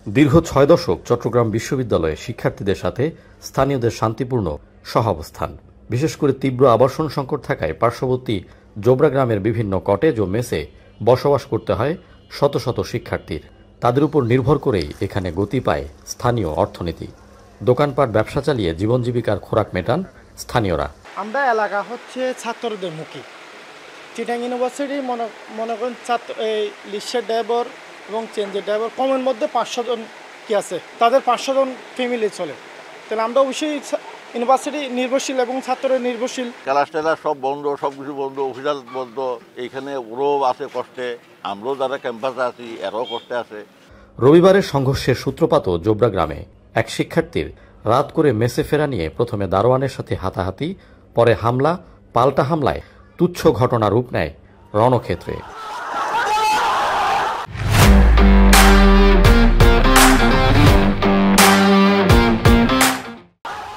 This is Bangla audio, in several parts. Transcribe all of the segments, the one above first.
দীর্ঘ ৬ দশক চট্টগ্রাম বিশ্ববিদ্যালয়ে শিক্ষার্থীদের সাথে স্থানীয়দের শান্তিপূর্ণ সহাবস্থান। বিশেষ করে তীব্র আবাসন সংকট থাকায় পার্শ্ববর্তী জোবরা গ্রামের বিভিন্ন কটেজ ও মেসে বসবাস করতে হয় শত শত শিক্ষার্থীর। তাদের উপর নির্ভর করেই এখানে গতি পায় স্থানীয় অর্থনীতি। দোকানপাট ব্যবসা চালিয়ে জীবন জীবিকার খোরাক মেটান স্থানীয়রা। আমরা এলাকা হচ্ছে ছাত্রদের মুখী। চিটাং ইউনিভার্সিটি মনে করেন লিস্টের ড্রাইভার এবং চেঞ্জের ড্রাইভার কমের মধ্যে 500 জন কি আছে, তাদের 500 জন ফ্যামিলি চলে। তাহলে আমরা অবশ্যই ইউনিভার্সিটি নির্ভরশীল এবং ছাত্রের নির্ভরশীল। ক্লাস টেলাস সব বন্ধ, সব কিছু বন্ধ, অফিসার বন্ধ। এইখানে ওরাও আছে কষ্টে, আমরাও যারা ক্যাম্পাসে আছি এরাও কষ্টে আছে। রবিবারের সংঘর্ষের সূত্রপাতও জোবরা গ্রামে। এক শিক্ষার্থীর রাত করে মেসে ফেরা নিয়ে প্রথমে দারোয়ানের সাথে হাতাহাতি, পরে হামলা, পাল্টা হামলায় তুচ্ছ ঘটনা রূপ নেয় রণক্ষেত্রে।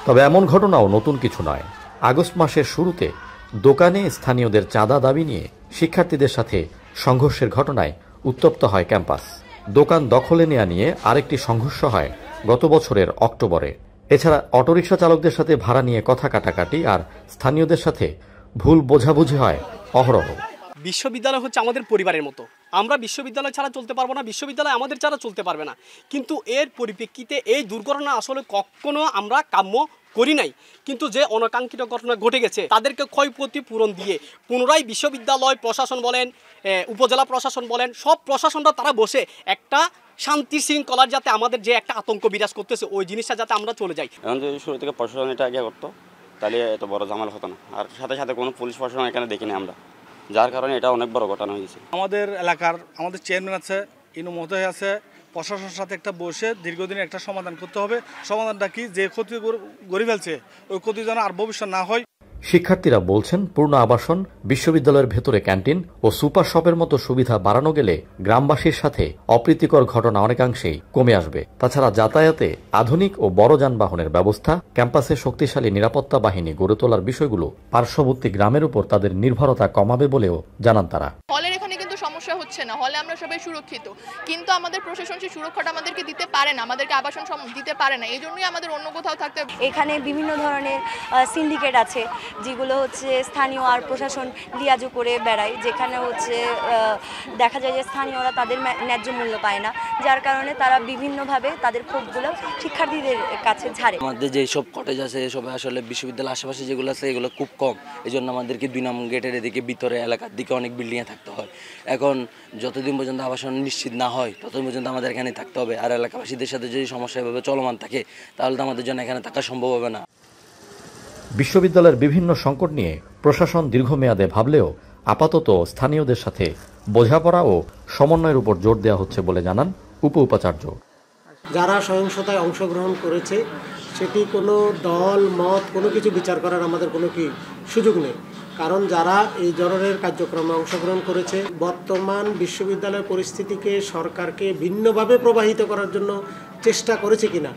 তবে এমন ঘটনাও নতুন কিছু নয়। আগস্ট মাসের শুরুতে দোকানে স্থানীয়দের চাঁদা দাবি নিয়ে শিক্ষার্থীদের সাথে সংঘর্ষের ঘটনায় উত্তপ্ত হয় ক্যাম্পাস। দোকান দখলে নেওয়া নিয়ে আরেকটি সংঘর্ষ হয় গত বছরের অক্টোবরে। এছাড়া অটোরিকশা চালকদের সাথে ভাড়া নিয়ে কথা কাটাকাটি আর স্থানীয়দের সাথে ভুল বোঝাবুঝি হয় অহরহ। বিশ্ববিদ্যালয় হচ্ছে আমাদের পরিবারের মতো। আমরা বিশ্ববিদ্যালয় ছাড়া চলতে পারবো না, বিশ্ববিদ্যালয় আমাদের ছাড়া চলতে পারবে না। কিন্তু এর পরিপ্রেক্ষিতে এই দুর্ঘটনা আসলে কখনো আমরা কাম্য করি নাই। কিন্তু যে অনাকাঙ্ক্ষিত ঘটনা ঘটে গেছে তাদেরকে ক্ষয়ক্ষতি পূরণ দিয়ে পুনরায় বিশ্ববিদ্যালয় প্রশাসন বলেন, উপজেলা প্রশাসন বলেন, সব প্রশাসনরা তারা বসে একটা শান্তি শৃঙ্খলার যাতে আমাদের যে একটা আতঙ্ক বিরাজ করতেছে ওই জিনিসটা যাতে আমরা চলে যাই। এখন যদি শুরু থেকে প্রশাসন এটা আগে করতো তাহলে এত বড় ঝামেলা হতো না। আর সাথে সাথে কোনো পুলিশ প্রশাসন এখানে দেখিনি আমরা, যার কারণে এটা অনেক বড় ঘটনা হয়েছে। আমাদের এলাকার আমাদের চেয়ারম্যান আছে, ইনু মহোদয় আছে, প্রশাসনের সাথে একটা বসে দীর্ঘদিন একটা সমাধান করতে হবে। সমাধানটা কি, যে ক্ষতি গড়ে ফেলছে ওই ক্ষতি যেন আর ভবিষ্যৎ না হয়। শিক্ষার্থীরা বলছেন, পূর্ণ আবাসন, বিশ্ববিদ্যালয়ের ভেতরে ক্যান্টিন ও সুপার শপের মতো সুবিধা বাড়ানো গেলে গ্রামবাসীর সাথে অপ্রীতিকর ঘটনা অনেকাংশেই কমে আসবে। তাছাড়া যাতায়াতে আধুনিক ও বড় যানবাহনের ব্যবস্থা, ক্যাম্পাসে শক্তিশালী নিরাপত্তা বাহিনী গড়ে তোলার বিষয়গুলো পার্শ্ববর্তী গ্রামের উপর তাদের নির্ভরতা কমাবে বলেও জানান তারা। সমস্যা হচ্ছে না, হলে আমরা সবাই সুরক্ষিত, কিন্তু আমাদের প্রশাসন সেই সুরক্ষাটা আমাদেরকে দিতে পারে না, আমাদেরকে আবাসন দিতে পারে না। এই জন্যই আমাদের অন্য কোথাও থাকতে হবে। এখানে বিভিন্ন ধরনের সিন্ডিকেট আছে যেগুলো হচ্ছে স্থানীয় আর প্রশাসন লিয়াজু করে বেড়ায়, যেখানে হচ্ছে দেখা যায় যে স্থানীয়রা তাদের ন্যায্য মূল্য পায় না, যার কারণে তারা বিভিন্নভাবে তাদের ক্ষোভগুলো শিক্ষার্থীদের কাছে ঝাড়ে। আমাদের যেসব কটেজ আছে এসব আসলে বিশ্ববিদ্যালয়ের আশেপাশে যেগুলো আছে এগুলো খুব কম, এই জন্য আমাদেরকে 2 নম্বর গেটের এদিকে ভিতরে এলাকার দিকে অনেক বিল্ডিংয়ে থাকতে হয়। এখন যতদিন পর্যন্ত আবাসন নিশ্চিত না হয় ততদিন পর্যন্ত আমাদের এখানে থাকতে হবে। আর এলাকাবাসীদের সাথে যদি সমস্যা এভাবে চলমান থাকে তাহলে তো আমাদের জন্য এখানে থাকা সম্ভব হবে না। বিশ্ববিদ্যালয়ের বিভিন্ন সংকট নিয়ে প্রশাসন দীর্ঘমেয়াদে ভাবলেও আপাতত স্থানীয়দের সাথে বোঝাপড়া ও সমন্বয়ের উপর জোর দেওয়া হচ্ছে বলে জানান উপাচার্য। যারা সহিংসতায় অংশগ্রহণ করেছে সেটি কোনো দল মত কোনো কিছু বিচার করার আমাদের কোনো সুযোগ নেই, কারণ যারা এই ধরনের কার্যক্রমে অংশগ্রহণ করেছে বর্তমান বিশ্ববিদ্যালয়ের পরিস্থিতিকে সরকারকে ভিন্নভাবে প্রবাহিত করার জন্য চেষ্টা করেছে কিনা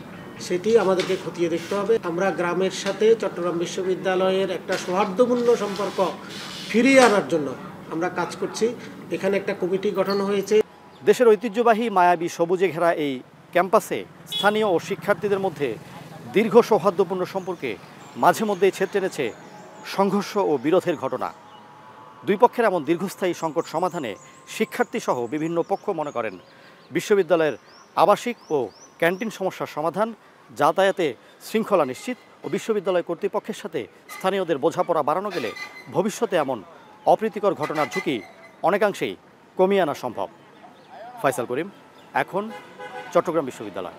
সেটি আমাদেরকে খতিয়ে দেখতে হবে। আমরা গ্রামের সাথে চট্টগ্রাম বিশ্ববিদ্যালয়ের একটা সৌহার্দ্যপূর্ণ সম্পর্ক ফিরিয়ে আনার জন্য আমরা কাজ করছি। এখানে একটা কমিটি গঠন হয়েছে। দেশের ঐতিহ্যবাহী মায়াবী সবুজে ঘেরা এই ক্যাম্পাসে স্থানীয় ও শিক্ষার্থীদের মধ্যে দীর্ঘ সৌহার্দ্যপূর্ণ সম্পর্কে মাঝে মধ্যেই ছেদ টেনেছে সংঘর্ষ ও বিরোধের ঘটনা। দুই পক্ষের এমন দীর্ঘস্থায়ী সংকট সমাধানে শিক্ষার্থীসহ বিভিন্ন পক্ষ মনে করেন বিশ্ববিদ্যালয়ের আবাসিক ও ক্যান্টিন সমস্যার সমাধান, যাতায়াতে শৃঙ্খলা নিশ্চিত ও বিশ্ববিদ্যালয় কর্তৃপক্ষের সাথে স্থানীয়দের বোঝাপড়া বাড়ানো গেলে ভবিষ্যতে এমন অপ্রীতিকর ঘটনার ঝুঁকি অনেকাংশেই কমিয়ে আনা সম্ভব। ফয়সাল করিম, এখন, চট্টগ্রাম বিশ্ববিদ্যালয়।